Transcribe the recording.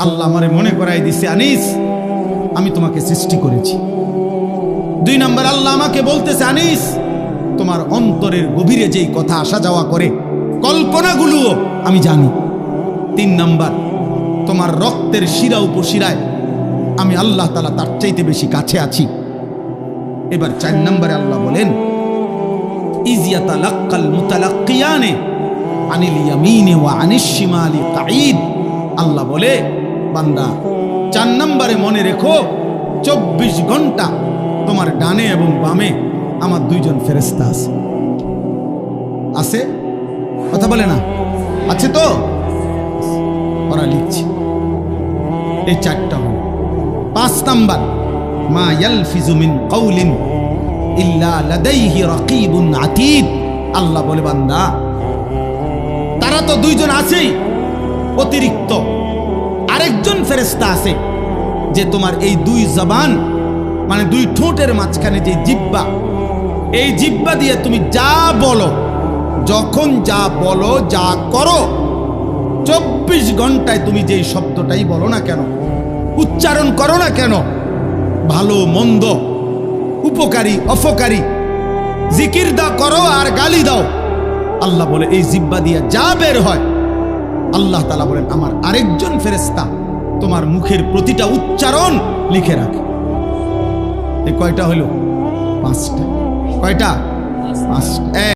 আল্লাহ আমারে মনে করাই দিছে, আনিস আমি তোমাকে সৃষ্টি করেছি। 2 নাম্বার, আল্লাহ আমাকে বলতেছে, আনিস তোমার অন্তরের গভীরে যেই কথা আসা যাওয়া করে কল্পনাগুলোও আমি জানি। 3 নাম্বার, তোমার রক্তের শিরা উপশিরায় আমি আল্লাহ তাআলা তার চাইতে বেশি কাছে আছি। এবার 4 নম্বরে আল্লাহ বলেন, ইয ইয়াতালাক্কাল মুতালাক্কিয়ানে আনিল ইয়ামিনি ওয়া আনিশ শিমালি কাঈদ। আল্লাহ বলে, বান্দা 4 নম্বরে মনে রেখো, 24 ঘন্টা তোমার ডানে এবং বামে আমার 2 জন ফেরেশতা আছে। আছে? কথা বলে না? আছে তো? ওরা লিখছে। এই 4টা হলো। 5 নাম্বার, মা ইয়ালফিজু মিন কাউলিন ইল্লা লাদাইহি রাকিবুন আতীদ। আল্লাহ বলে, বান্দা তারা তো 2 জন আছেই, অতিরিক্ত আরেকজন ফেরেশতা আছে যে তোমার এই 2 জবান মানে 2 ঠোঁটের মাঝখানে যে জিহ্বা, এই জিহ্বা দিয়ে তুমি যা বলো, যখন যা বলো, যা করো, 24 ঘন্টায় তুমি যেই শব্দটাই বলো না কেন, উচ্চারণ করো না কেন, ভালো মন্দ, উপকারী অপকারী, জিকির দাও করো আর গালি দাও, আল্লাহ বলে এই জিহ্বা দিয়ে যা বের হয়, আল্লাহ তাআলা বলেন আমার আরেকজন ফেরেশতা তোমার মুখের প্রতিটা উচ্চারণ লিখে রাখে। এই কয়টা হলো? 5টা। কয়টা? 5টা।